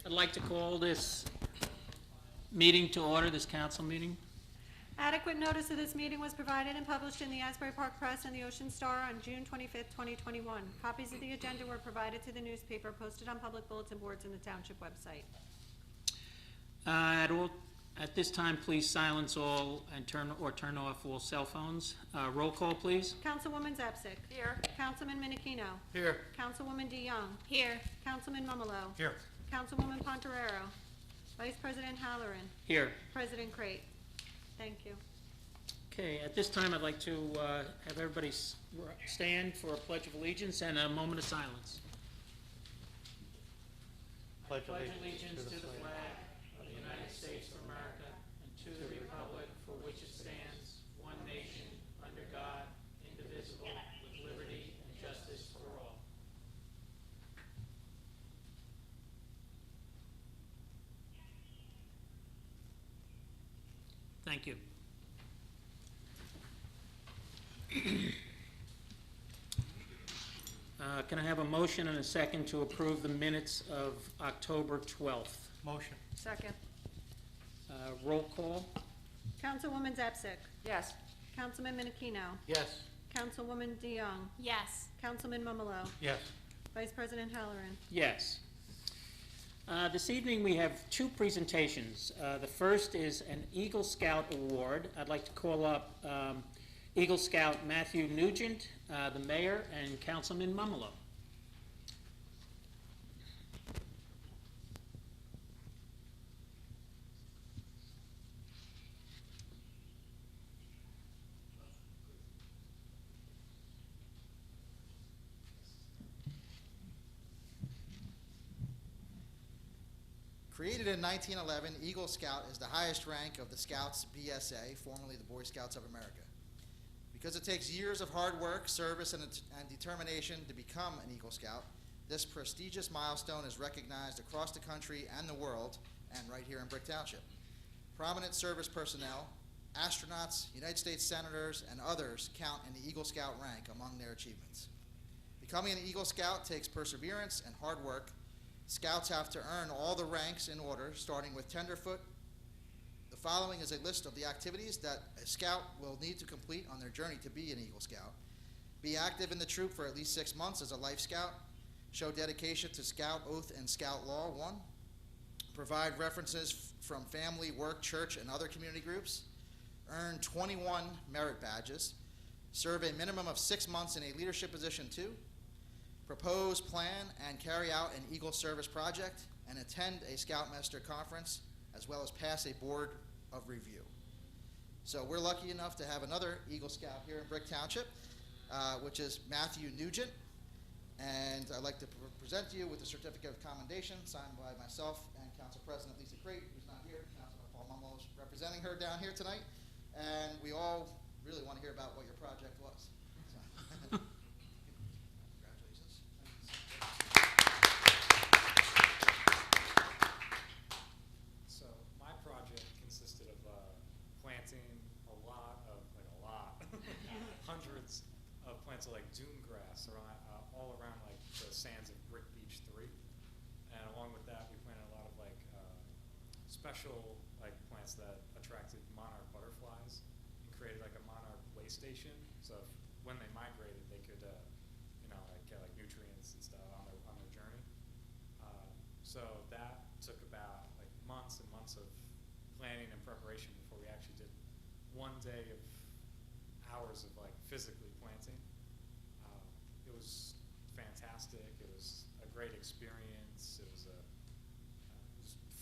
I'd like to call this meeting to order, this council meeting. Adequate notice of this meeting was provided and published in the Asbury Park Press and the Ocean Star on June 25th, 2021. Copies of the agenda were provided to the newspaper, posted on public bulletin boards in the township website. At this time, please silence all and turn off all cell phones. Roll call, please. Councilwoman Zapsik. Here. Councilman Minikino. Here. Councilwoman DeYoung. Here. Councilman Mumalo. Here. Councilwoman Ponterero. Vice President Halloran. Here. President Crate. Thank you. Okay, at this time, I'd like to have everybody stand for a Pledge of Allegiance and a moment of silence. Pledge Allegiance to the flag of the United States of America and to the republic for which it stands, one nation, under God, indivisible, with liberty and justice for all. Thank you. Can I have a motion and a second to approve the minutes of October 12th? Motion. Second. Roll call? Councilwoman Zapsik. Yes. Councilman Minikino. Yes. Councilwoman DeYoung. Yes. Councilman Mumalo. Yes. Vice President Halloran. Yes. This evening we have two presentations. The first is an Eagle Scout Award. I'd like to call up Eagle Scout Matthew Nugent, the mayor, and Councilman Mumalo. Created in 1911, Eagle Scout is the highest rank of the Scouts BSA, formerly the Boy Scouts of America. Because it takes years of hard work, service, and determination to become an Eagle Scout, this prestigious milestone is recognized across the country and the world, and right here in Brick Township. Prominent service personnel, astronauts, United States senators, and others count in the Eagle Scout rank among their achievements. Becoming an Eagle Scout takes perseverance and hard work. Scouts have to earn all the ranks in order, starting with tenderfoot. The following is a list of the activities that a Scout will need to complete on their journey to be an Eagle Scout. Be active in the troop for at least 6 months as a Life Scout. Show dedication to Scout Oath and Scout Law, 1. Provide references from family, work, church, and other community groups. Earn 21 merit badges. Serve a minimum of 6 months in a leadership position, 2. Propose, plan, and carry out an Eagle Service project, and attend a Scoutmaster conference, as well as pass a board of review. So we're lucky enough to have another Eagle Scout here in Brick Township, which is Matthew Nugent. And I'd like to present you with a certificate of commendation signed by myself and Council President Lisa Crate, who's not here. Councilman Paul Mumlo is representing her down here tonight. And we all really want to hear about what your project was. So. So my project consisted of planting hundreds of plants of like dune grass all around like the sands of Brick Beach 3. And along with that, we planted a lot of like special like plants that attracted monarch butterflies and created like a monarch way station. So when they migrated, they could get like nutrients and stuff on their journey. So that took about like months and months of planning and preparation before we actually did one day of hours of like physically planting. It was fantastic. It was a great experience. It was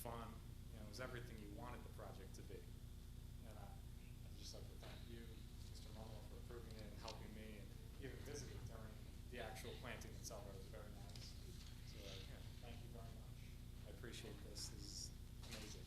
fun. It was everything you wanted the project to be. And I'd just like to thank you, Mr. Mummel, for approving it and helping me and even visiting during the actual planting itself. It was very nice. So thank you very much. I appreciate this. This is amazing.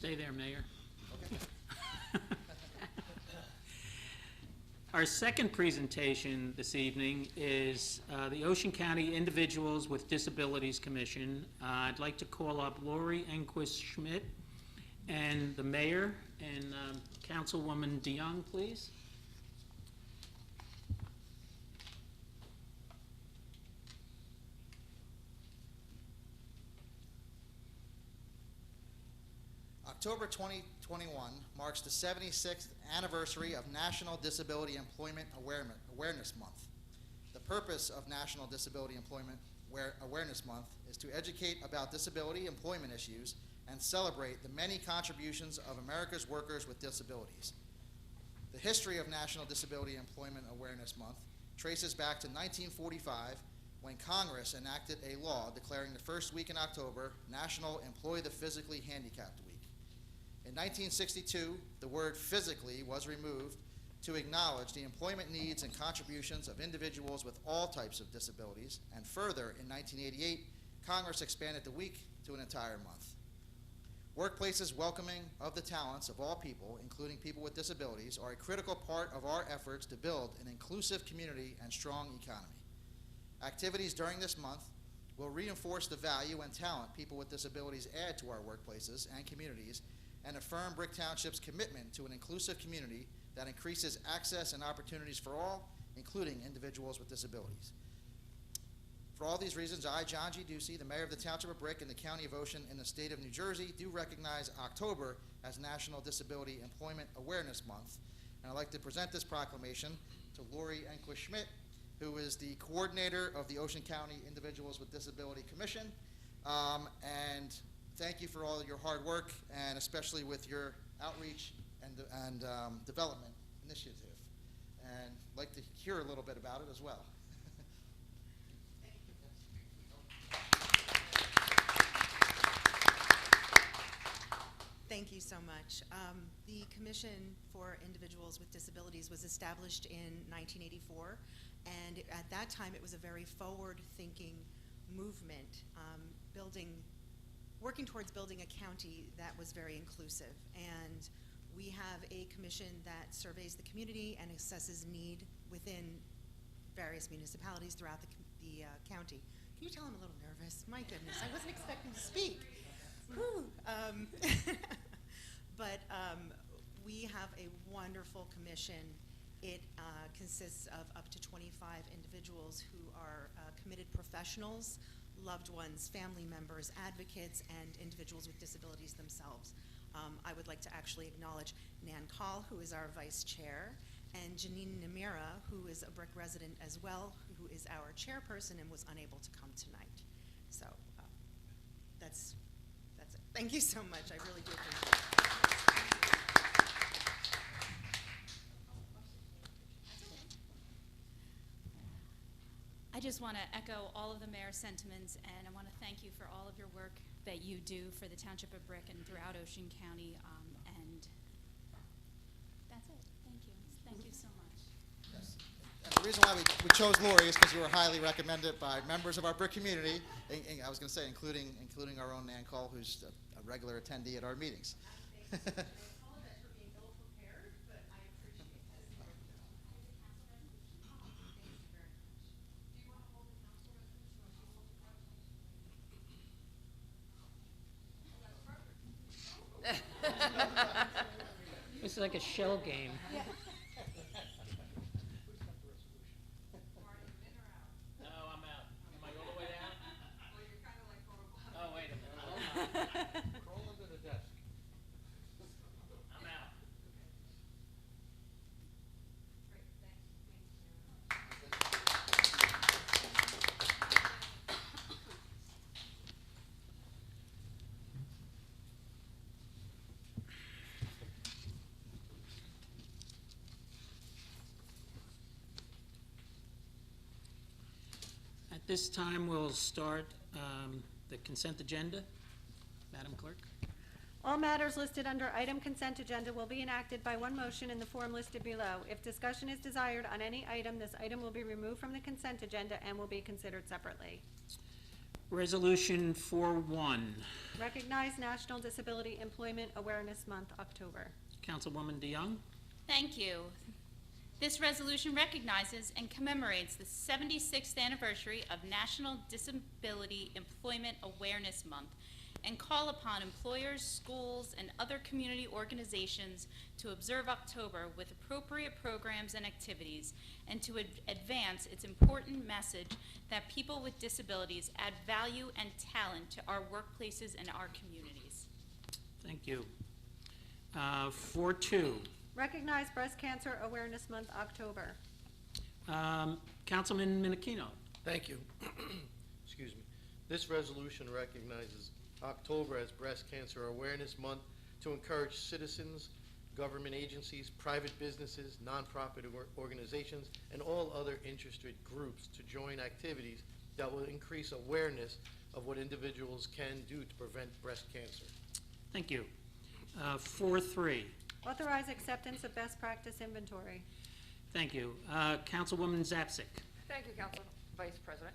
Stay there, Mayor. Okay. Our second presentation this evening is the Ocean County Individuals with Disabilities Commission. I'd like to call up Lori Enquist-Schmidt and the mayor and Councilwoman DeYoung, please. October 2021 marks the 76th anniversary of National Disability Employment Awareness Month. The purpose of National Disability Employment Awareness Month is to educate about disability employment issues and celebrate the many contributions of America's workers with disabilities. The history of National Disability Employment Awareness Month traces back to 1945, when Congress enacted a law declaring the first week in October National Employ the Physically Handicapped Week. In 1962, the word physically was removed to acknowledge the employment needs and contributions of individuals with all types of disabilities, and further, in 1988, Congress expanded the week to an entire month. Workplaces welcoming of the talents of all people, including people with disabilities, are a critical part of our efforts to build an inclusive community and strong economy. Activities during this month will reinforce the value and talent people with disabilities add to our workplaces and communities, and affirm Brick Township's commitment to an inclusive community that increases access and opportunities for all, including individuals with disabilities. For all these reasons, I, John G. Ducey, the mayor of the Township of Brick and the County of Ocean in the state of New Jersey, do recognize October as National Disability Employment Awareness Month. And I'd like to present this proclamation to Lori Enquist-Schmidt, who is the coordinator of the Ocean County Individuals with Disability Commission. And thank you for all of your hard work, and especially with your outreach and development initiative. And I'd like to hear a little bit about it as well. Thank you so much. The Commission for Individuals with Disabilities was established in 1984, and at that time it was a very forward-thinking movement, working towards building a county that was very inclusive. And we have a commission that surveys the community and assesses need within various municipalities throughout the county. Can you tell I'm a little nervous? My goodness, I wasn't expecting to speak. Whew. But we have a wonderful commission. It consists of up to 25 individuals who are committed professionals, loved ones, family members, advocates, and individuals with disabilities themselves. I would like to actually acknowledge Nan Call, who is our vice chair, and Janine Namira, who is a Brick resident as well, who is our chairperson and was unable to come tonight. So that's it. Thank you so much. I really do appreciate it. I just want to echo all of the mayor's sentiments, and I want to thank you for all of your work that you do for the Township of Brick and throughout Ocean County, and that's it. Thank you. Thank you so much. Yes. And the reason why we chose Lori is because you were highly recommended by members of our Brick community, and I was going to say including our own Nan Call, who's a regular attendee at our meetings. This is like a shell game. Yeah. No, I'm out. Am I all the way down? Well, you're kind of like oh, wait a minute. Crawl under the desk. I'm out. At this time, we'll start the consent agenda. Madam Clerk? All matters listed under item consent agenda will be enacted by one motion in the form listed below. If discussion is desired on any item, this item will be removed from the consent agenda and will be considered separately. Resolution 4-1. Recognize National Disability Employment Awareness Month, October. Councilwoman DeYoung? Thank you. This resolution recognizes and commemorates the 76th anniversary of National Disability Employment Awareness Month and call upon employers, schools, and other community organizations to observe October with appropriate programs and activities and to advance its important message that people with disabilities add value and talent to our workplaces and our communities. Thank you. 4-2. Recognize Breast Cancer Awareness Month, October. Councilman Menachino? Thank you. Excuse me. This resolution recognizes October as Breast Cancer Awareness Month to encourage citizens, government agencies, private businesses, nonprofit organizations, and all other interested groups to join activities that will increase awareness of what individuals can do to prevent breast cancer. Thank you. 4-3. Authorize acceptance of best practice inventory. Thank you. Councilwoman Zapsik? Thank you, Council Vice President.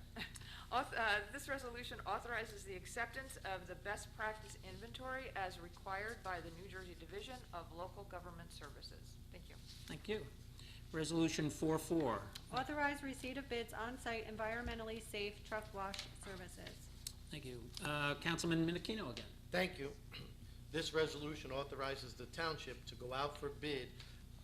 This resolution authorizes the acceptance of the best practice inventory as required by the New Jersey Division of Local Government Services. Thank you. Thank you. Resolution 4-4. Authorize receipt of bids on-site environmentally safe truck wash services. Thank you. Councilman Menachino again. Thank you. This resolution authorizes the township to go out for bid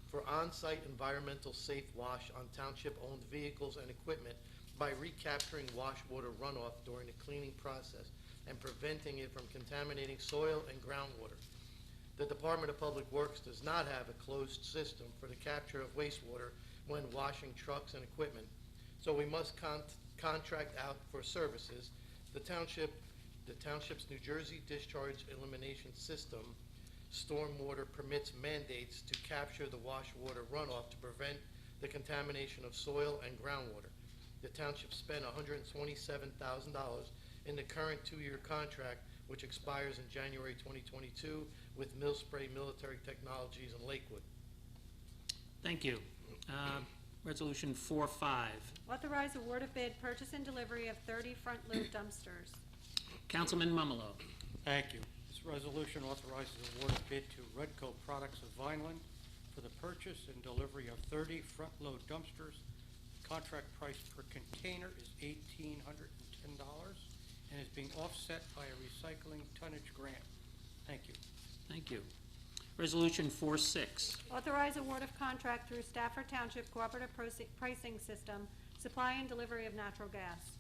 for on-site environmental safe wash on township-owned vehicles and equipment by recapturing wash water runoff during the cleaning process and preventing it from contaminating soil and groundwater. The Department of Public Works does not have a closed system for the capture of wastewater when washing trucks and equipment, so we must contract out for services. The township's New Jersey Discharge Elimination System stormwater permits mandates to capture the wash water runoff to prevent the contamination of soil and groundwater. The township spent $127,000 in the current 2-year contract, which expires in January 2022 with Millspray Military Technologies in Lakewood. Thank you. Resolution 4-5. Authorize award of bid, purchase and delivery of 30 front-load dumpsters. Councilman Mumalo? Thank you. This resolution authorizes award of bid to Redco Products of Vineland for the purchase and delivery of 30 front-load dumpsters. The contract price per container is $1,810 and is being offset by a recycling tonnage grant. Thank you. Thank you. Resolution 4-6. Authorize award of contract through Stafford Township Cooperative Pricing System, supply and delivery of natural gas.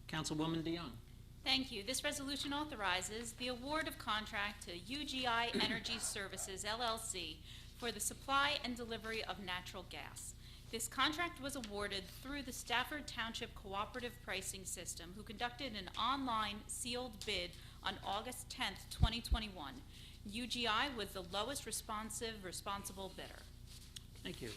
Councilwoman DeYoung? Thank you. This resolution authorizes the award of contract to UGI Energy Services, LLC, for the supply and delivery of natural gas. This contract was awarded through the Stafford Township Cooperative Pricing System, who conducted an online sealed bid on August 10th, 2021. UGI was the lowest responsible bidder. Thank you.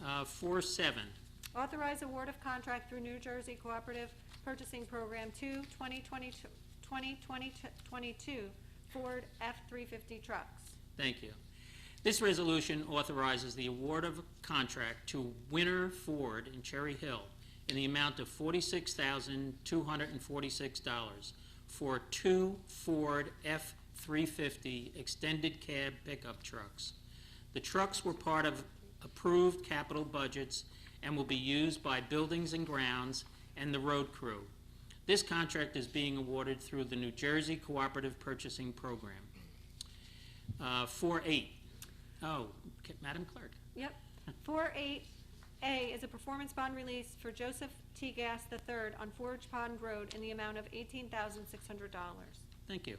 4-7. Authorize award of contract through New Jersey Cooperative Purchasing Program 2, 2022 Ford F-350 trucks. Thank you. This resolution authorizes the award of a contract to Winter Ford in Cherry Hill in the amount of $46,246 for 2 Ford F-350 extended cab pickup trucks. The trucks were part of approved capital budgets and will be used by Buildings and Grounds and the road crew. This contract is being awarded through the New Jersey Cooperative Purchasing Program. 4-8. Oh, Madam Clerk. Yep. 4-8A is a performance bond release for Joseph T. Gass III on Forge Pond Road in the amount of $18,600. Thank you.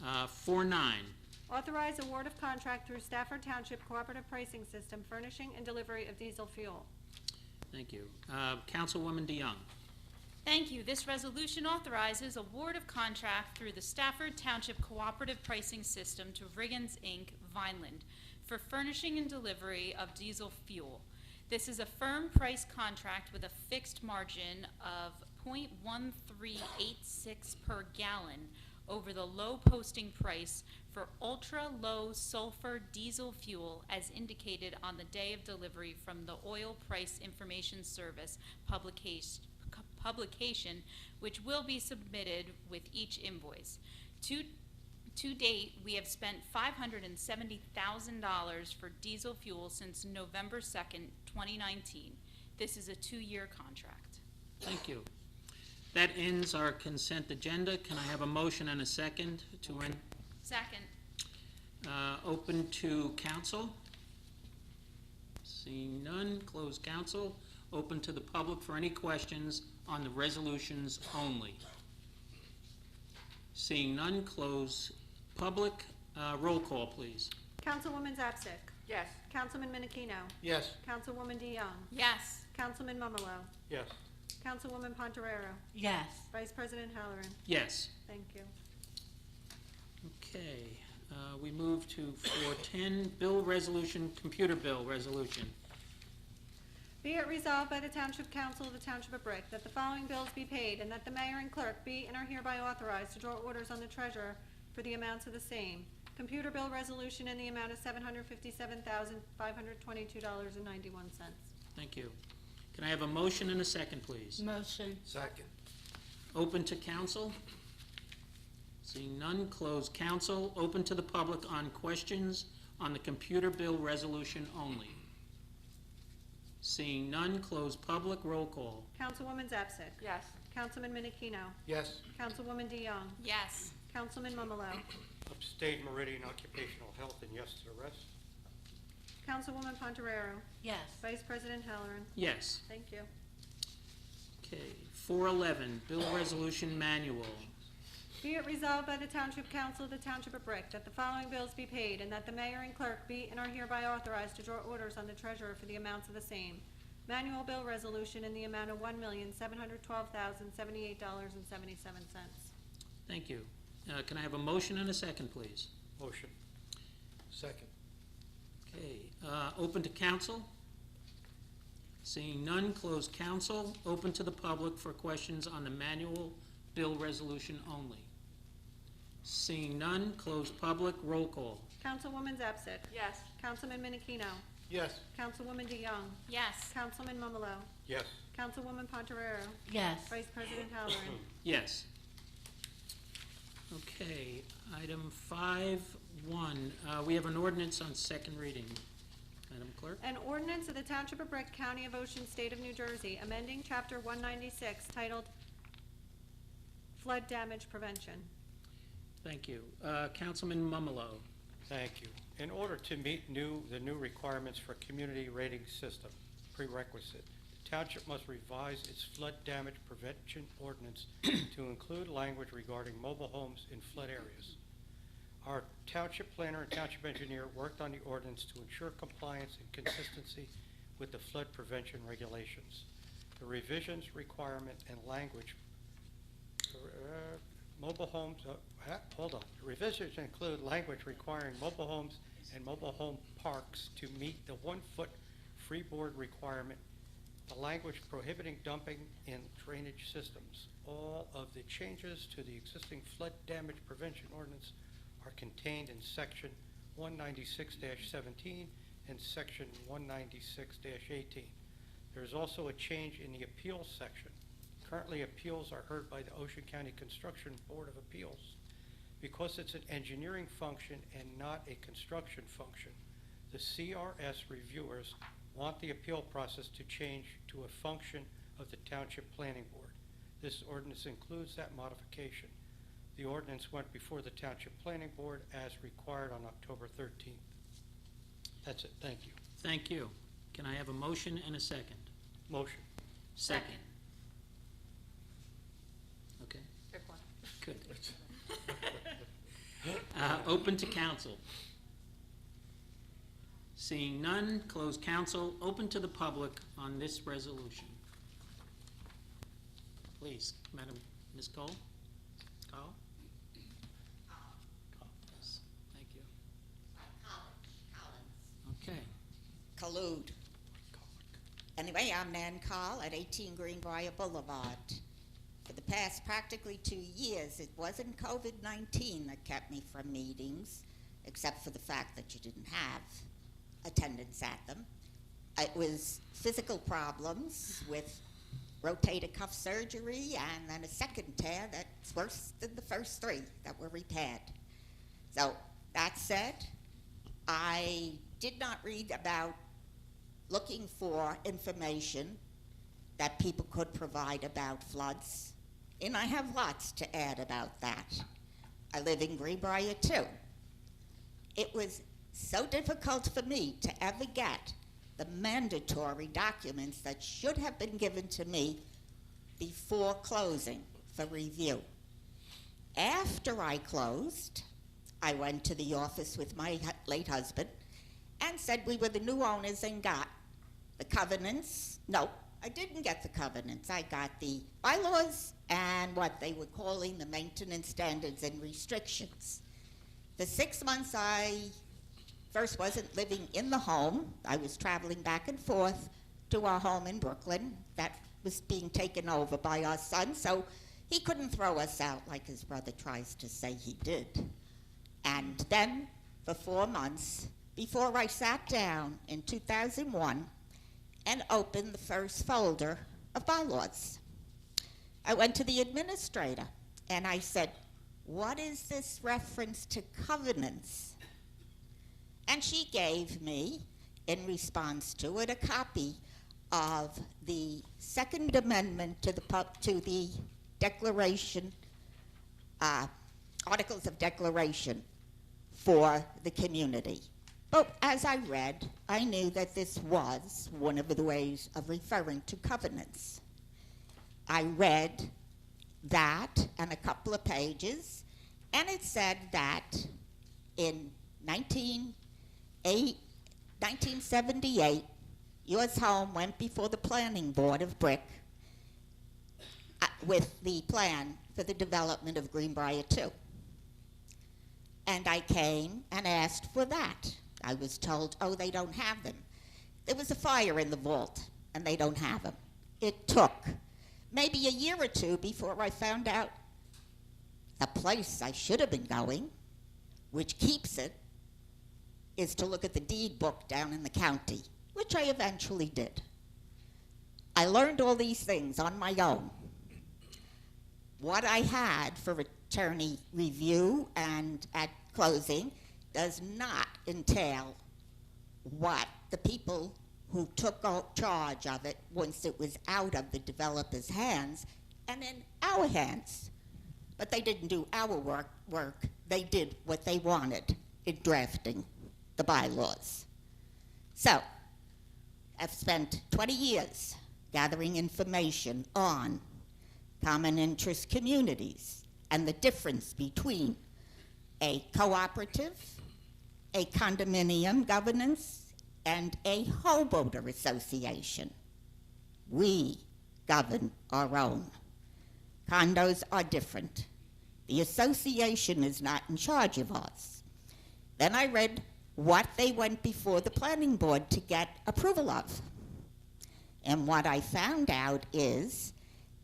4-9. Authorize award of contract through Stafford Township Cooperative Pricing System, furnishing and delivery of diesel fuel. Thank you. Councilwoman DeYoung. Thank you. This resolution authorizes award of contract through the Stafford Township Cooperative Pricing System to Riggins, Inc., Vineland, for furnishing and delivery of diesel fuel. This is a firm price contract with a fixed margin of .1386 per gallon over the low posting price for ultra-low sulfur diesel fuel as indicated on the day of delivery from the Oil Price Information Service publication, which will be submitted with each invoice. To date, we have spent $570,000 for diesel fuel since November 2nd, 2019. This is a 2-year contract. Thank you. That ends our consent agenda. Can I have a motion and a second to end? Second. Open to council. Seeing none, close council. Open to the public for any questions on the resolutions only. Seeing none, close public. Roll call, please. Councilwoman Zapsik. Yes. Councilman Menachino. Yes. Councilwoman DeYoung. Yes. Councilman Mumalo. Yes. Councilwoman Pontoriero. yes, Vice President Halloran. Yes. Thank you. Okay, we move to 410, bill resolution, computer bill resolution. Be it resolved by the Township Council of the Township of Brick that the following bills be paid, and that the mayor and clerk be and are hereby authorized to draw orders on the treasurer for the amounts of the same. Computer bill resolution in the amount of $757,522.91. Thank you. Can I have a motion and a second, please? motion, Second. Open to council. Seeing none, close council. Open to the public on questions on the computer bill resolution only. Seeing none, close public. Roll call. Councilwoman Zapsik. Yes. Councilman Menachino. Yes. Councilwoman DeYoung. Yes. Councilman Mumalo. Abstain Meridian Occupational Health, and yes to the rest. Councilwoman Pontoriero. yes, Vice President Halloran. Yes. Thank you. Okay, 411, bill resolution manual. Be it resolved by the Township Council of the Township of Brick that the following bills be paid, and that the mayor and clerk be and are hereby authorized to draw orders on the treasurer for the amounts of the same. Manual bill resolution in the amount of $1,712,078.77. Thank you. Can I have a motion and a second, please? Motion. Second. Okay, open to council. Seeing none, close council. Open to the public for questions on the manual bill resolution only. Seeing none, close public. Roll call. Councilwoman Zapsik. Yes. Councilman Menachino. Yes. Councilwoman DeYoung. Yes. Councilman Mumalo. Yes. Councilwoman Pontoriero. yes, Vice President Halloran. Yes. Okay, item 5.1, we have an ordinance on second reading. Madam Clerk? An ordinance of the Township of Brick, County of Ocean, State of New Jersey, amending Chapter 196 titled Flood Damage Prevention. Thank you. Councilman Mumalo. Thank you. In order to meet the new requirements for community rating system prerequisite, the township must revise its flood damage prevention ordinance to include language regarding mobile homes in flood areas. Our township planner and township engineer worked on the ordinance to ensure compliance and consistency with the flood prevention regulations. The revisions, requirement, and language mobile homes, The revisions include language requiring mobile homes and mobile home parks to meet the 1-foot freeboard requirement, the language prohibiting dumping in drainage systems. All of the changes to the existing flood damage prevention ordinance are contained in section 196-17 and section 196-18. There is also a change in the appeals section. Currently, appeals are heard by the Ocean County Construction Board of Appeals. Because it's an engineering function and not a construction function, the CRS reviewers want the appeal process to change to a function of the Township Planning Board. This ordinance includes that modification. The ordinance went before the Township Planning Board as required on October 13th. That's it. Thank you. Thank you. Can I have a motion and a second? Motion. Second. Okay, Pick one. good. Open to council. Seeing none, close council. Open to the public on this resolution. Please, Madam, Ms. Cole? Cole? Cole, yes, thank you. Okay. Collude. Anyway, I'm Nan Carl at 18 Greenbrier Boulevard. For the past practically 2 years, it wasn't COVID-19 that kept me from meetings, except for the fact that you didn't have attendance at them. It was physical problems with rotator cuff surgery, and then a second tear that's worse than the first 3 that were repaired. So that said, I did not read about looking for information that people could provide about floods, and I have lots to add about that. I live in Greenbrier too. It was so difficult for me to ever get the mandatory documents that should have been given to me before closing for review. After I closed, I went to the office with my late husband and said we were the new owners and got the covenants. No, I didn't get the covenants. I got the bylaws and what they were calling the maintenance standards and restrictions. For 6 months, I first wasn't living in the home. I was traveling back and forth to our home in Brooklyn that was being taken over by our son, so he couldn't throw us out like his brother tries to say he did. And then, for 4 months, before I sat down in 2001 and opened the first folder of bylaws, I went to the administrator and I said, "What is this reference to covenants?" And she gave me, in response to it, a copy of the Second Amendment to the Declaration, Articles of Declaration for the community. But as I read, I knew that this was one of the ways of referring to covenants. I read that and a couple of pages, and it said that in 1978, yours home went before the planning board of Brick with the plan for the development of Greenbrier 2. And I came and asked for that. I was told, oh, they don't have them. There was a fire in the vault, and they don't have them. It took maybe a year or 2 before I found out the place I should have been going, which keeps it, is to look at the deed book down in the county, which I eventually did. I learned all these things on my own. What I had for attorney review and at closing does not entail what the people who took charge of it once it was out of the developer's hands and in our hands. But they didn't do our work. They did what they wanted in drafting the bylaws. So, I've spent 20 years gathering information on common interest communities and the difference between a cooperative, a condominium governance, and a homeowner association. We govern our own. Condos are different. The association is not in charge of us. Then I read what they went before the planning board to get approval of. And what I found out is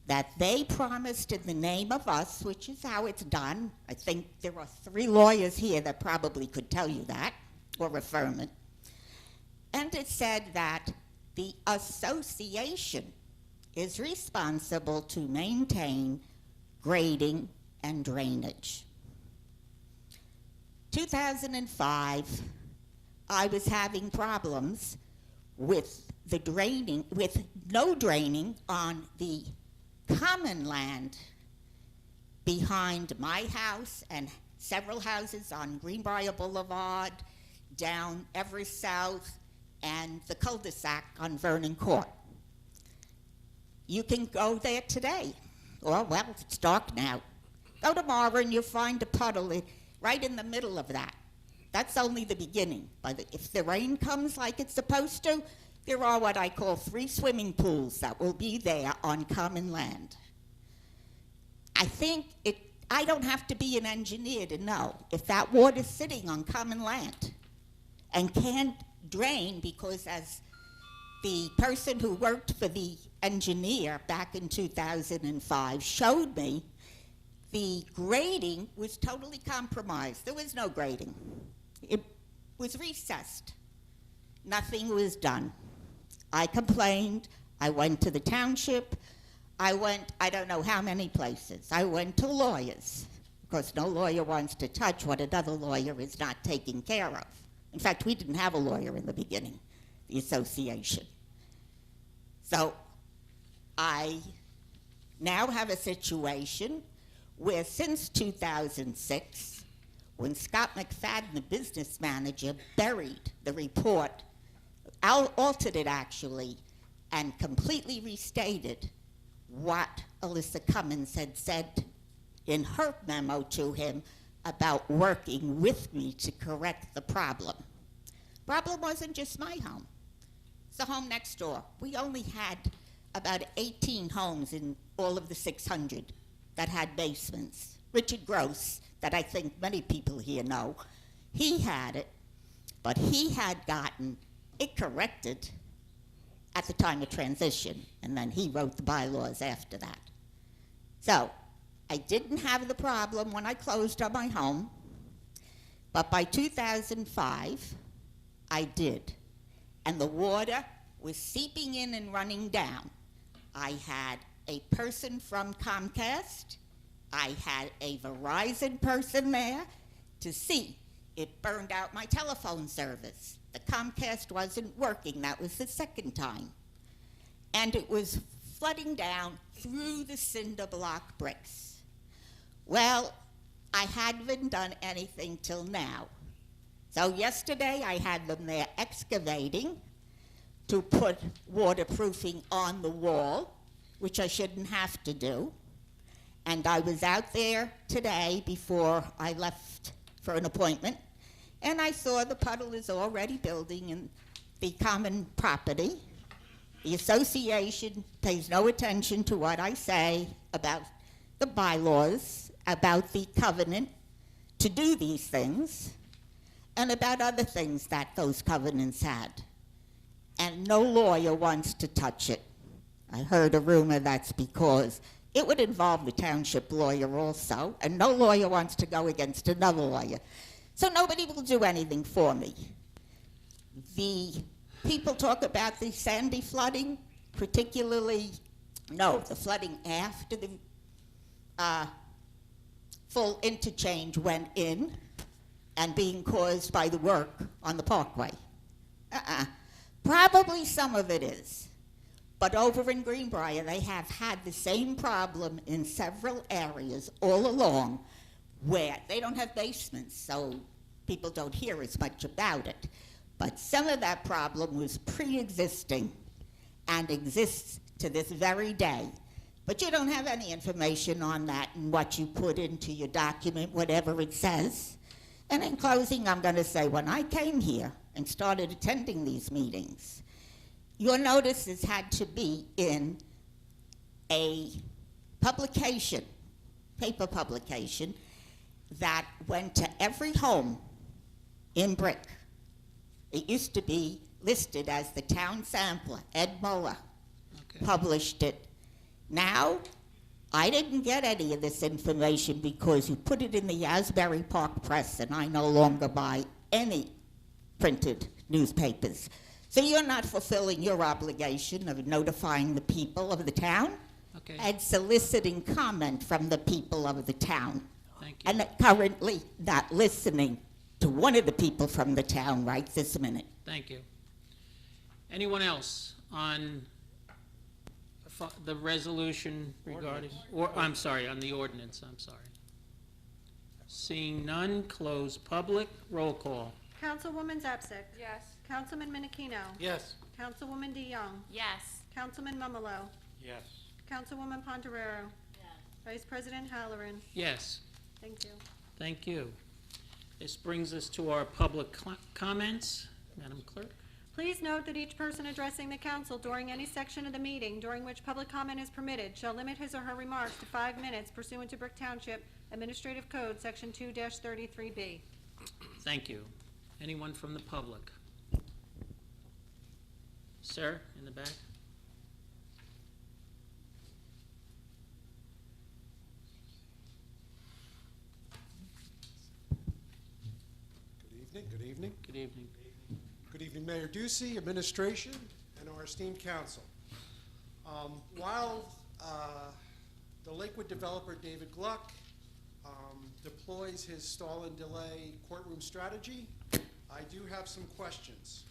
that they promised in the name of us, which is how it's done. I think there are 3 lawyers here that probably could tell you that, or affirm it. And it said that the association is responsible to maintain grading and drainage. 2005, I was having problems with the draining, with no draining on the common land behind my house and several houses on Greenbrier Boulevard, down Everest South, and the cul-de-sac on Vernon Court. You can go there today. Or, well, it's dark now. Go tomorrow and you'll find a puddle right in the middle of that. That's only the beginning. But if the rain comes like it's supposed to, there are what I call 3 swimming pools that will be there on common land. I think I don't have to be an engineer to know if that water's sitting on common land and can't drain, because as the person who worked for the engineer back in 2005 showed me, the grading was totally compromised. There was no grading. It was recessed. Nothing was done. I complained. I went to the township. I went, I don't know how many places. I went to lawyers. Of course, no lawyer wants to touch what another lawyer is not taking care of. In fact, we didn't have a lawyer in the beginning, the association. So I now have a situation where since 2006, when Scott McFadden, the business manager, buried the report, altered it actually, and completely restated what Alyssa Cummins had said in her memo to him about working with me to correct the problem. Problem wasn't just my home. It's the home next door. We only had about 18 homes in all of the 600 that had basements. Richard Gross, that I think many people here know, he had it, but he had gotten it corrected at the time of transition, and then he wrote the bylaws after that. So I didn't have the problem when I closed on my home, but by 2005, I did. And the water was seeping in and running down. I had a person from Comcast. I had a Verizon person there to see. It burned out my telephone service. The Comcast wasn't working. That was the second time. And it was flooding down through the cinder block bricks. Well, I hadn't done anything till now. So yesterday I had them there excavating to put waterproofing on the wall, which I shouldn't have to do. And I was out there today before I left for an appointment, and I saw the puddle is already building in the common property. The association pays no attention to what I say about the bylaws, about the covenant to do these things, and about other things that those covenants had. And no lawyer wants to touch it. I heard a rumor that's because it would involve the township lawyer also, and no lawyer wants to go against another lawyer. So nobody will do anything for me. The people talk about the Sandy flooding, particularly, no, the flooding after the full interchange went in and being caused by the work on the parkway. Probably some of it is. But over in Greenbrier, they have had the same problem in several areas all along where they don't have basements, so people don't hear as much about it. But some of that problem was pre-existing and exists to this very day. But you don't have any information on that and what you put into your document, whatever it says. And in closing, I'm going to say, when I came here and started attending these meetings, your notices had to be in a publication, paper publication, that went to every home in Brick. It used to be listed as the town sampler. Ed Muller published it. Now, I didn't get any of this information because you put it in the Asbury Park Press, and I no longer buy any printed newspapers. So you're not fulfilling your obligation of notifying the people of the town and soliciting comment from the people of the town. Thank you. And currently not listening to one of the people from the town right this minute. Thank you. Anyone else on the resolution regarding, I'm sorry, on the ordinance, I'm sorry. Seeing none, close public, roll call. Councilwoman Zapsik. Yes. Councilman Menachino. Yes. Councilwoman DeYoung. Yes. Councilman Mumalo. Yes. Councilwoman Ponderero. Vice President Halloran. Yes, Thank you. thank you. This brings us to our public comments. Madam Clerk? Please note that each person addressing the council during any section of the meeting during which public comment is permitted shall limit his or her remarks to 5 minutes pursuant to Brick Township Administrative Code, Section 2-33B. Thank you. Anyone from the public? Sir, in the back? Good evening. Good evening. Good evening, Mayor Ducey, administration, and our esteemed council. While The Lakewood developer, David Gluck, deploys his stall and delay courtroom strategy. I do have some questions.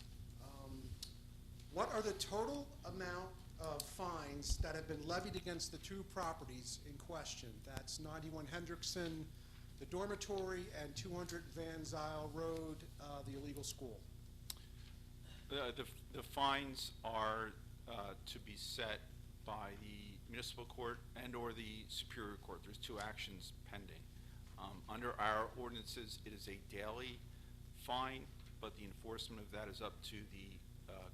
What are the total amount of fines that have been levied against the two properties in question? That's 91 Hendrickson, the dormitory, and 200 Van Zyl Road, the illegal school. The fines are to be set by the municipal court and/or the superior court. There's two actions pending. Under our ordinances, it is a daily fine, but the enforcement of that is up to the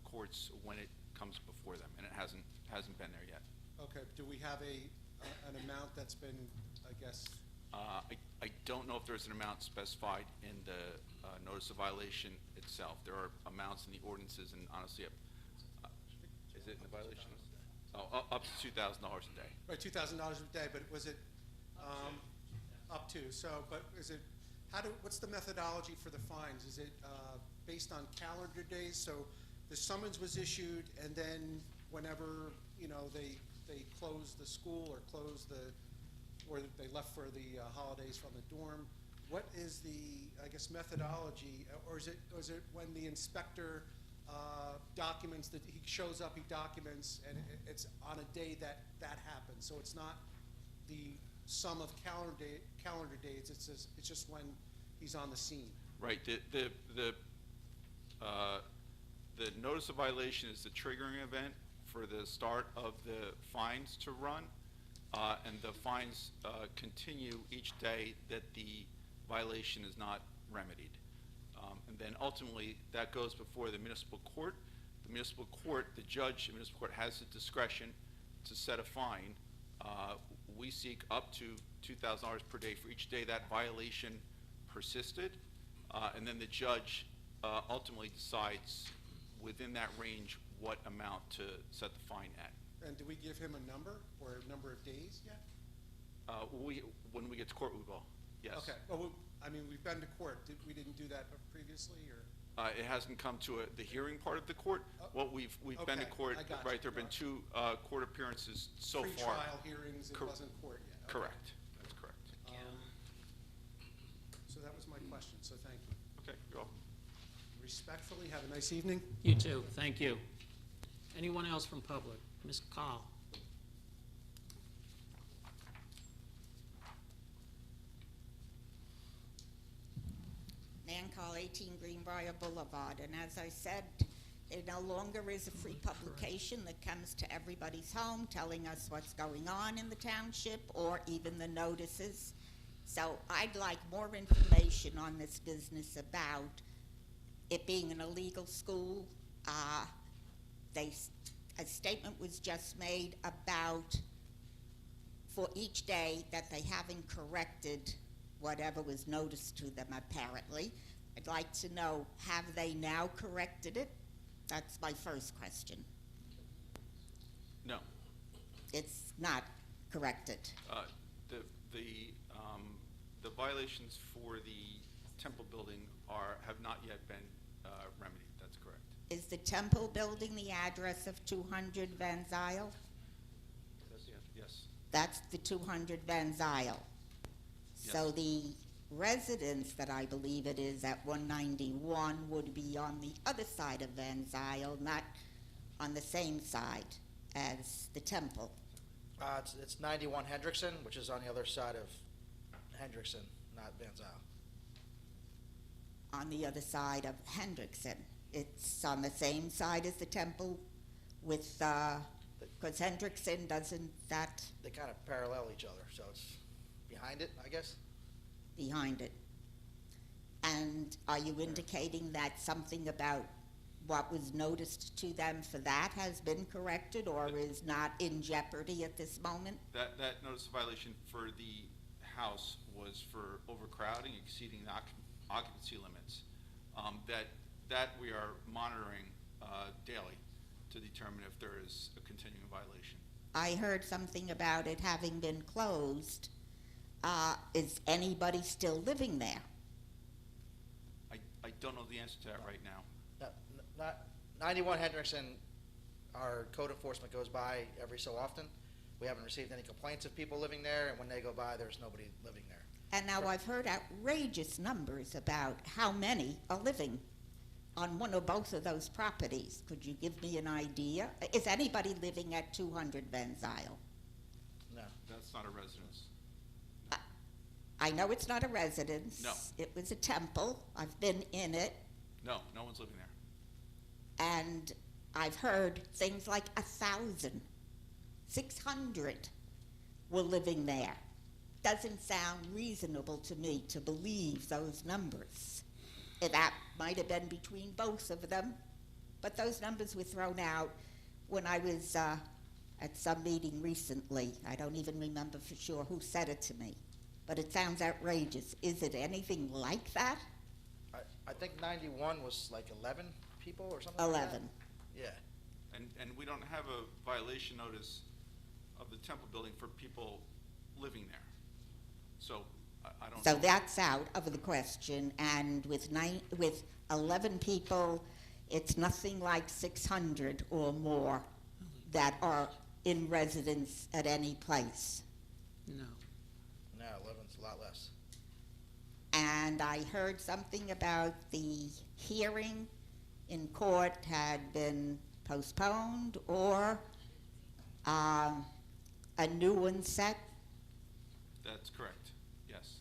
courts when it comes before them, and it hasn't been there yet. Okay, do we have an amount that's been, I guess? I don't know if there's an amount specified in the notice of violation itself. There are amounts in the ordinances, and honestly, is it in the violation? Oh, up to $2,000 a day. Right, $2,000 a day, but was it, up to, so, but is it, what's the methodology for the fines? Is it, based on calendar days? So the summons was issued, and then whenever, they closed the school or or they left for the holidays from the dorm, what is the, I guess, methodology, or is it when the inspector documents, that he shows up, he documents, and it's on a day that happens? So it's not the sum of calendar days, it's just when he's on the scene. Right. The notice of violation is the triggering event for the start of the fines to run, and the fines continue each day that the violation is not remedied. And then ultimately, that goes before the municipal court. The municipal court, the judge in the municipal court has the discretion to set a fine. We seek up to $2,000 per day for each day that violation persisted, and then the judge ultimately decides within that range what amount to set the fine at. And do we give him a number or a number of days yet? When we get to court, we will. Yes. Okay. Well, we've been to court. We didn't do that previously, or? It hasn't come to the hearing part of the court. We've been to Okay, court, I got right? you. There have been two court appearances so far. Pre-trial hearings, it wasn't court yet. Okay. Correct. That's correct. So that was my question, so thank you. Okay, you're welcome. Respectfully, have a nice evening. You too, thank you. Anyone else from public? Ms. Call. Nan Call, 18 Greenbrier Boulevard, and as I said, it no longer is a free publication that comes to everybody's home telling us what's going on in the township or even the notices. So I'd like more information on this business about it being an illegal school. A statement was just made about for each day that they haven't corrected whatever was noticed to them apparently. I'd like to know, have they now corrected it? That's my first question. No. It's not corrected. The violations for the Temple building have not yet been remedied. That's correct. Is the Temple building the address of 200 Van Zyl? Yes. That's the 200 Van Zyl. So Yes. the residence that I believe it is at 191 would be on the other side of Van Zyl, not on the same side as the Temple. It's 91 Hendrickson, which is on the other side of Hendrickson, not Van Zyl. On the other side of Hendrickson. It's on the same side as the Temple with, because Hendrickson doesn't, that They kind of parallel each other, so it's behind it, I guess. behind it. And are you indicating that something about what was noticed to them for that has been corrected or is not in jeopardy at this moment? That notice of violation for the house was for overcrowding, exceeding the occupancy limits. That we are monitoring daily to determine if there is a continuing violation. I heard something about it having been closed. Is anybody still living there? I don't know the answer to that right now. Not 91 Hendrickson, our code enforcement goes by every so often. We haven't received any complaints of people living there, and when they go by, there's nobody living there. And now I've heard outrageous numbers about how many are living on one or both of those properties. Could you give me an idea? Is anybody living at 200 Van Zyl? No. That's not a residence. I know it's not a residence. No. It was a temple. I've been in it. No, no one's living there. And I've heard things like 1,000, 600 were living there. Doesn't sound reasonable to me to believe those numbers. That might have been between both of them, but those numbers were thrown out when I was at some meeting recently. I don't even remember for sure who said it to me, but it sounds outrageous. Is it anything like that? I think 91 was like 11 people or something. 11. Like that. Yeah. And we don't have a violation notice of the temple building for people living there. So I don't So know. that's out of the question, and with 11 people, it's nothing like 600 or more that are in residence at any place. No. No, 11's a lot less. And I heard something about the hearing in court had been postponed or a new one set. That's correct, yes.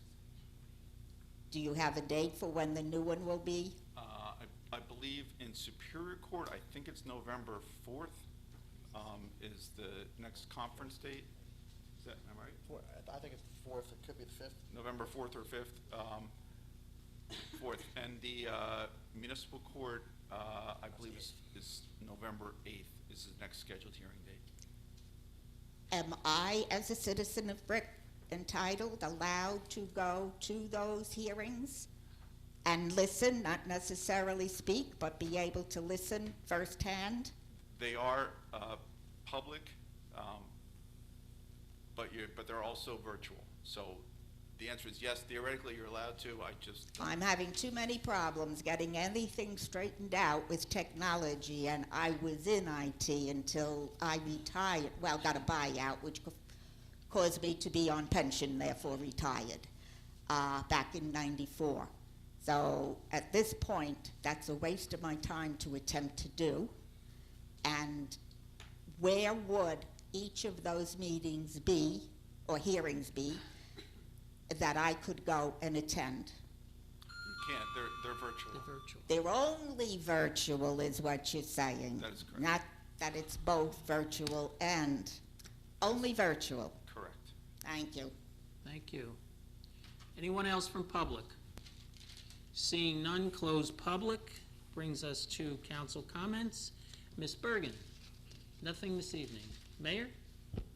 Do you have a date for when the new one will be? I believe in Superior Court, I think it's November 4th, is the next conference date. Is that, am I right? I think it's the 4th. It could be the 5th. November 4th or 5th, 4th. And the municipal court, I believe is November 8th is the next scheduled hearing date. Am I, as a citizen of Brick, entitled, allowed to go to those hearings and listen, not necessarily speak, but be able to listen firsthand? They are public, but they're also virtual. So the answer is yes, theoretically you're allowed to. I'm having too many problems getting anything straightened out with technology, and I was in IT until I retired, well, got a buyout, which caused me to be on pension, therefore retired, back in '94. So at this point, that's a waste of my time to attempt to do. And where would each of those meetings be, or hearings be, that I could go and attend? You can't, they're virtual. They're virtual. They're only virtual is what you're saying. That is correct. Not that it's both virtual and only virtual. Correct. Thank you. Thank you. Anyone else from public? Seeing none, close public. Brings us to council comments. Ms. Bergen, nothing this evening. Mayor?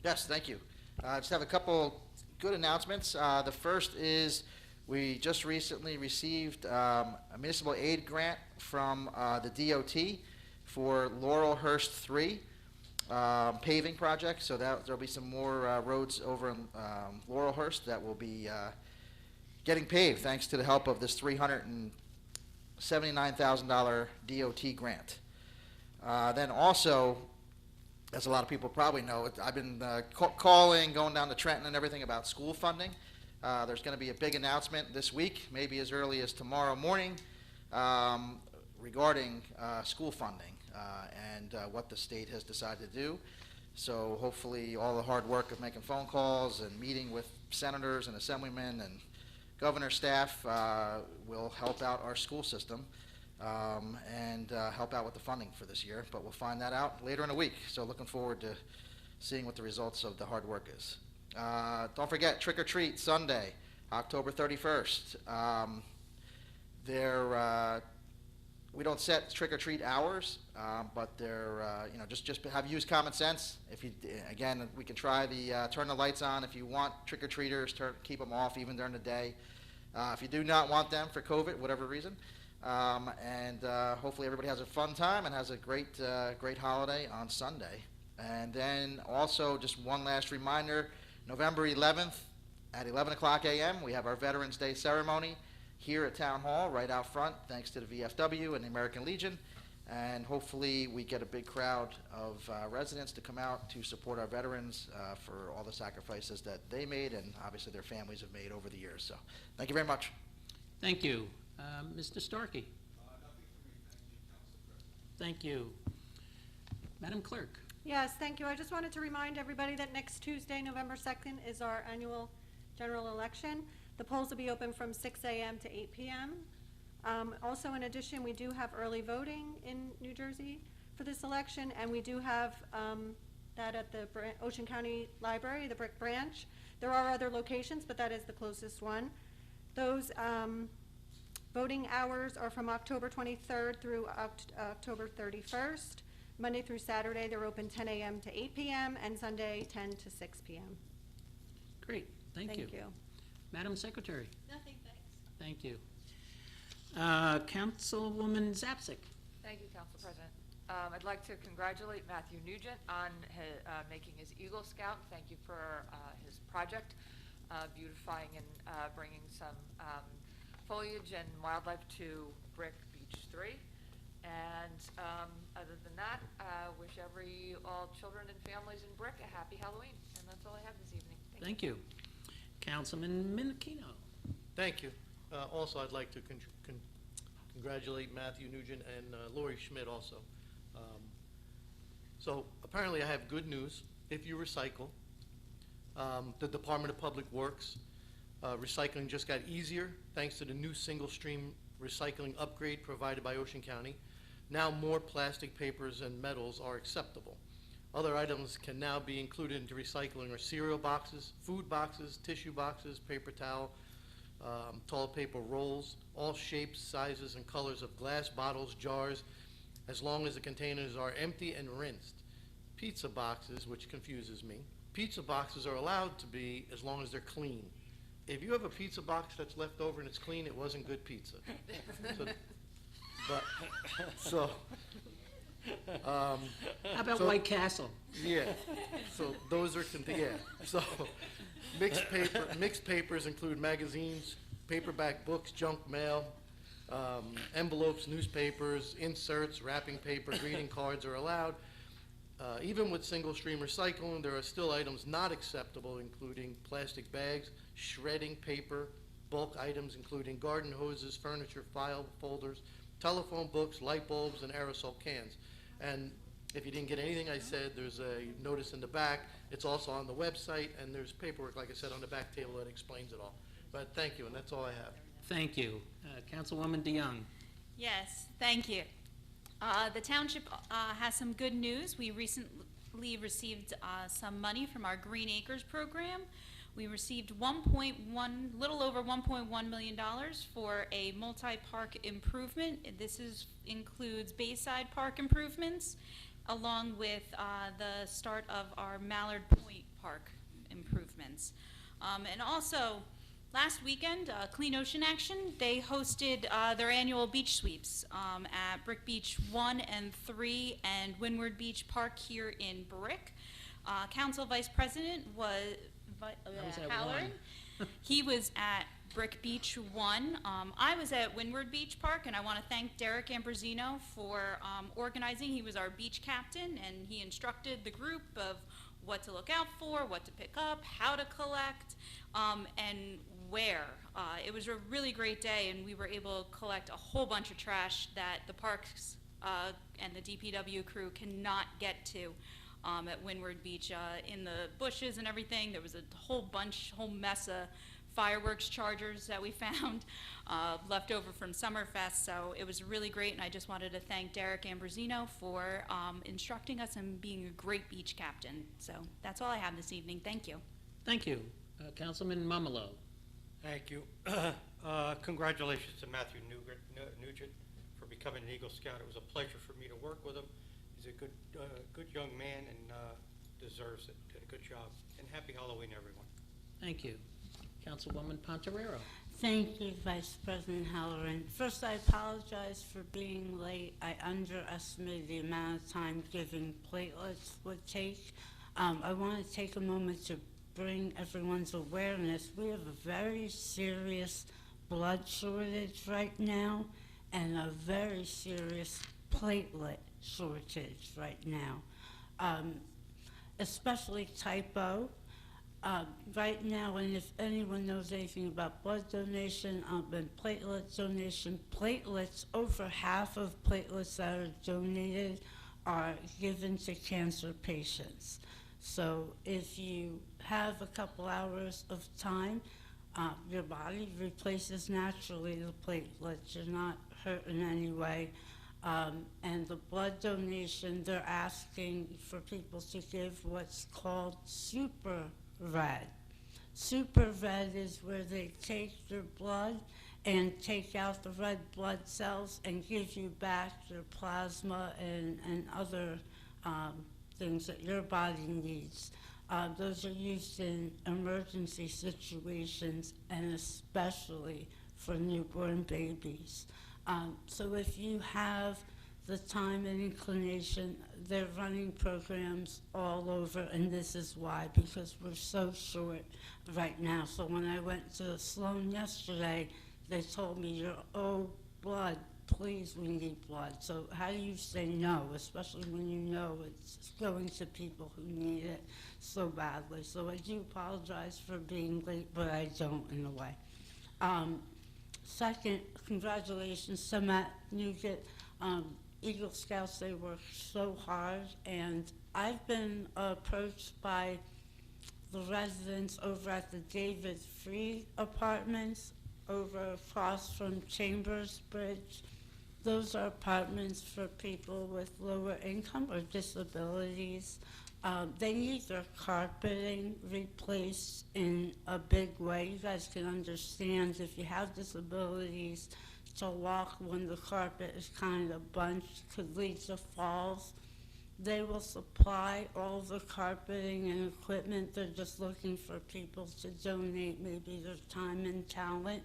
Yes, thank you. Just have a couple good announcements. The first is we just recently received a municipal aid grant from the DOT for Laurelhurst 3 paving project. So there'll be some more roads over in Laurelhurst that will be getting paved thanks to the help of this $379,000 DOT grant. Then also, as a lot of people probably know, I've been calling, going down to Trenton and everything about school funding. There's going to be a big announcement this week, maybe as early as tomorrow morning, regarding school funding and what the state has decided to do. So hopefully all the hard work of making phone calls and meeting with senators and assemblymen and governor staff will help out our school system and help out with the funding for this year. But we'll find that out later in the week. So looking forward to seeing what the results of the hard work is. Don't forget, Trick or Treat Sunday, October 31st. We don't set trick or treat hours, but they're just have used common sense. If you again, we can try the turn the lights on if you want trick or treaters. Keep them off even during the day. If you do not want them for COVID, whatever reason, and hopefully everybody has a fun time and has a great holiday on Sunday. And then also just one last reminder. November 11th at 11 o'clock a.m. we have our Veterans Day ceremony here at Town Hall right out front, thanks to the VFW and the American Legion. and hopefully we get a big crowd of residents to come out to support our veterans for all the sacrifices that they made and obviously their families have made over the years. So thank you very much. Thank you. Mr. Starkey? Thank you. Madam Clerk? Yes, thank you. I just wanted to remind everybody that next Tuesday, November 2nd, is our annual general election. The polls will be open from 6 a.m. to 8 p.m. Also, in addition, we do have early voting in New Jersey for this election, and we do have that at the Ocean County Library, the Brick Branch. There are other locations, but that is the closest one. Those voting hours are from October 23rd through October 31st. Monday through Saturday, they're open 10 a.m. to 8 p.m., and Sunday, 10 to 6 p.m. Great, thank you. Thank you. Madam Secretary? Nothing, thanks. Thank you. Councilwoman Zapsik? Thank you, Council President. I'd like to congratulate Matthew Nugent on making his Eagle Scout. Thank you for his project, beautifying and bringing some foliage and wildlife to Brick Beach 3. And other than that, wish all children and families in Brick a happy Halloween. And that's all I have this evening. Thank you. Councilman Minikino? Thank you. Also, I'd like to congratulate Matthew Nugent and Lori Schmidt also. So apparently I have good news. If you recycle, the Department of Public Works, recycling just got easier thanks to the new single stream recycling upgrade provided by Ocean County. Now more plastic, papers, and metals are acceptable. Other items can now be included into recycling are cereal boxes, food boxes, tissue boxes, paper towel, toilet paper rolls, all shapes, sizes, and colors of glass bottles, jars, as long as the containers are empty and rinsed. Pizza boxes, which confuses me. Pizza boxes are allowed to be as long as they're clean. If you have a pizza box that's left over and it's clean, it wasn't good pizza. How about so- White Castle? Yeah, so those are, so mixed papers include magazines, paperback books, junk mail, envelopes, newspapers, inserts, wrapping paper, greeting cards are allowed. Even with single stream recycling, there are still items not acceptable, including plastic bags, shredding paper, bulk items including garden hoses, furniture, file folders, telephone books, light bulbs, and aerosol cans. And if you didn't get anything I said, there's a notice in the back. It's also on the website, and there's paperwork, like I said, on the back table that explains it all. But thank you, and that's all I have. Thank you. Councilwoman DeYoung? Yes, thank you. The township has some good news. We recently received some money from our Green Acres program. We received little over $1.1 million for a multi-park improvement. This includes Bayside Park improvements, along with the start of our Mallard Point Park improvements. And also, last weekend, Clean Ocean Action, they hosted their annual beach sweeps at Brick Beach 1 and 3 and Windward Beach Park here in Brick. Council Vice President was at Halloran. He was at Brick Beach 1. I was at Windward Beach Park, and I want to thank Derek Ambrosino for organizing. He was our beach captain, and he instructed the group of what to look out for, what to pick up, how to collect, and where. It was a really great day, and we were able to collect a whole bunch of trash that the parks and the DPW crew cannot get to at Windward Beach. In the bushes and everything, there was a whole mess of fireworks chargers that we found left over from Summerfest, so it was really great, and I just wanted to thank Derek Ambrosino for instructing us and being a great beach captain. So that's all I have this evening. Thank you. Thank you. Councilman Mumolo? Thank you. Congratulations to Matthew Nugent for becoming an Eagle Scout. It was a pleasure for me to work with him. He's a good young man and deserves it. Did a good job. And happy Halloween, everyone. Thank you. Councilwoman Ponterero? Thank you, Vice President Halloran. First, I apologize for being late. I underestimated the amount of time giving platelets would take. I want to take a moment to bring everyone's awareness. We have a very serious blood shortage right now and a very serious platelet shortage right now, especially type O. Right now, and if anyone knows anything about blood donation and platelet donation, platelets, over half of platelets that are donated are given to cancer patients. So if you have a couple hours of time, your body replaces naturally the platelets. You're not hurt in any way. And the blood donation, they're asking for people to give what's called super red. Super red is where they take your blood and take out the red blood cells and give you back your plasma and other things that your body needs. Those are used in emergency situations and especially for newborn babies. So if you have the time and inclination, they're running programs all over, and this is why, because we're so short right now. So when I went to Sloan yesterday, they told me, you're blood, please, we need blood. So how do you say no, especially when you know it's going to people who need it so badly? So I do apologize for being late, but I don't in a way. Second, congratulations to Matt Nugent. Eagle Scouts, they work so hard, and I've been approached by the residents over at the David Free Apartments over across from Chambers Bridge. Those are apartments for people with lower income or disabilities. They need their carpeting replaced in a big way. You guys can understand if you have disabilities, to walk when the carpet is kind of bunched could lead to falls. They will supply all the carpeting and equipment. They're just looking for people to donate maybe their time and talent.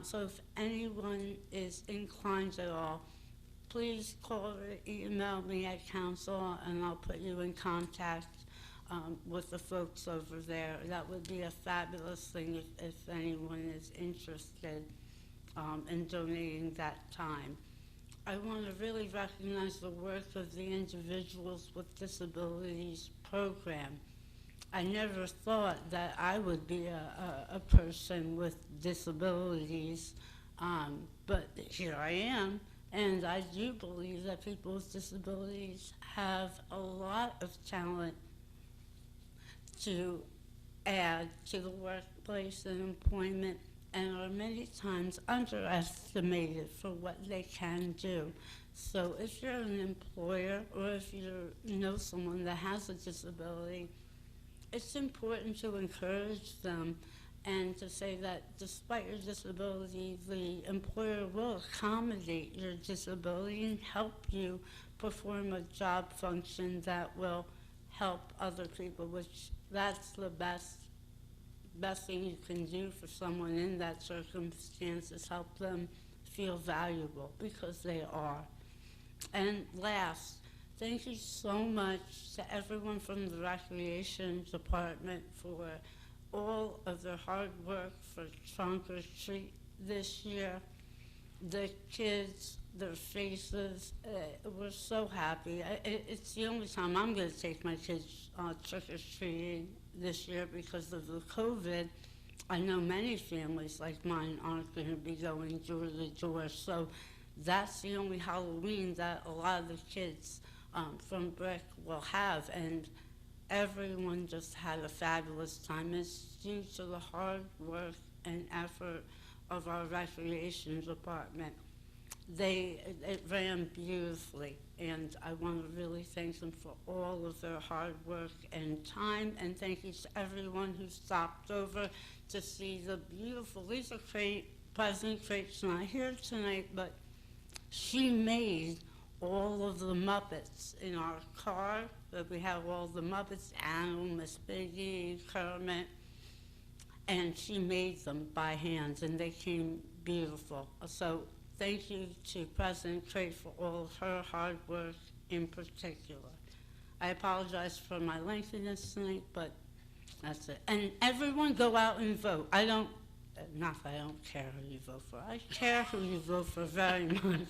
So if anyone is inclined at all, please call or email me at council and I'll put you in contact with the folks over there. That would be a fabulous thing if anyone is interested in donating that time. I want to really recognize the work of the Individuals with Disabilities program. I never thought that I would be a person with disabilities, but here I am, and I do believe that people with disabilities have a lot of talent to add to the workplace and employment, and are many times underestimated for what they can do. So if you're an employer or if you know someone that has a disability, it's important to encourage them and to say that despite your disability, the employer will accommodate your disability and help you perform a job function that will help other people, which that's the best thing you can do for someone in that circumstance, is help them feel valuable, because they are. And last, thank you so much to everyone from the Recreation Department for all of their hard work for Trunk or Treat this year. The kids, their faces, we're so happy. It's the only time I'm going to take my kids trick-or-treating this year because of the COVID. I know many families like mine aren't going to be going door to door, so that's the only Halloween that a lot of the kids from Brick will have, and everyone just had a fabulous time. It's due to the hard work and effort of our recreation department. It ran beautifully, and I want to really thank them for all of their hard work and time, and thank you to everyone who stopped over to see the beautiful Lisa Crate. President Crate's not here tonight, but she made all of the Muppets in our car, that we have all the Muppets, Animal, Miss Piggy, Kermit, and she made them by hand, and they came beautiful. So thank you to President Crate for all of her hard work in particular. I apologize for my lengthiness tonight, but that's it. And everyone go out and vote. Not that I don't care who you vote for. I care who you vote for very much.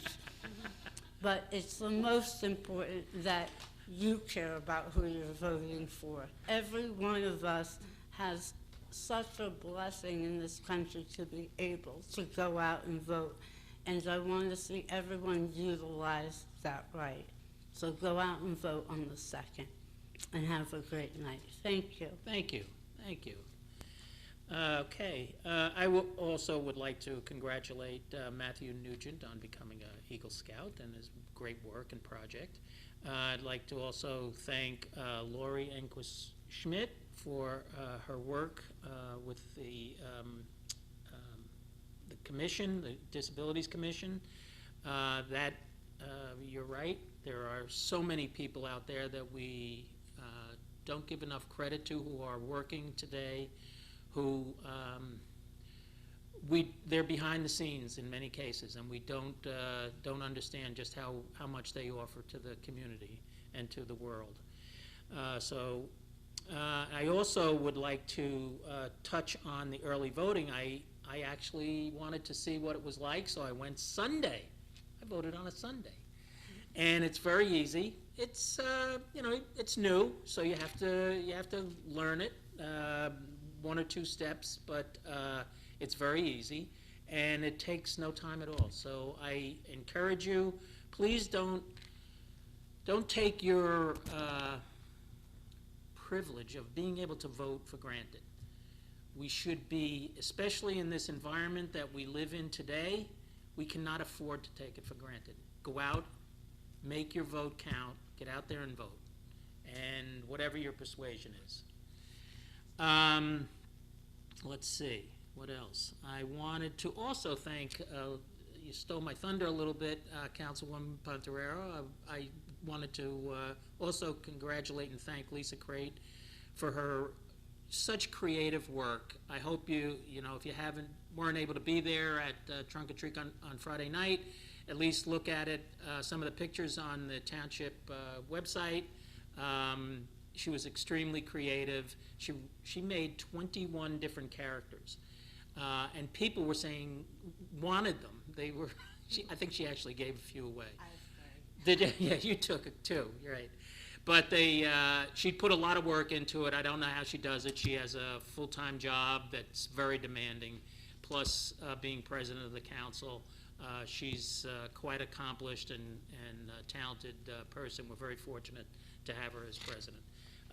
but it's the most important that you care about who you're voting for. Every one of us has such a blessing in this country to be able to go out and vote, and I want to see everyone utilize that right. So go out and vote on the 2nd, and have a great night. Thank you. Thank you, thank you. Okay, I also would like to congratulate Matthew Nugent on becoming an Eagle Scout and his great work and project. I'd like to also thank Lori Enquist-Schmidt for her work with the commission, the Disabilities Commission. You're right, there are so many people out there that we don't give enough credit to who are working today, who they're behind the scenes in many cases, and we don't understand just how much they offer to the community and to the world. I also would like to touch on the early voting. I actually wanted to see what it was like, so I went Sunday. I voted on a Sunday, and it's very easy. It's it's new, so you have to learn it. 1 or 2 steps, but it's very easy, and it takes no time at all. So I encourage you, please don't take your privilege of being able to vote for granted. We should be, especially in this environment that we live in today, we cannot afford to take it for granted. Go out, make your vote count, get out there and vote, and whatever your persuasion is. Let's see, what else? I wanted to also thank, you stole my thunder a little bit, Councilwoman Pontorero. I wanted to also congratulate and thank Lisa Crate for her such creative work. I hope if you weren't able to be there at Trunk or Treat on Friday night, at least look at it, some of the pictures on the township website. She was extremely creative. She made 21 different characters, and people were saying wanted them. I think she actually gave a few away. Did you? Yeah, you took it too. You're right. But she put a lot of work into it. I don't know how she does it. She has a full-time job that's very demanding, plus being president of the council. She's quite accomplished and talented person. We're very fortunate to have her as president.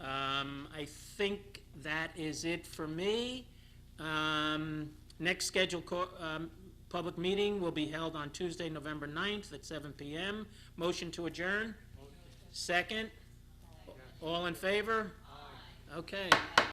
I think that is it for me. Next scheduled public meeting will be held on Tuesday, November 9th at 7 p.m. Motion to adjourn? Second? All in favor? Aye. Okay.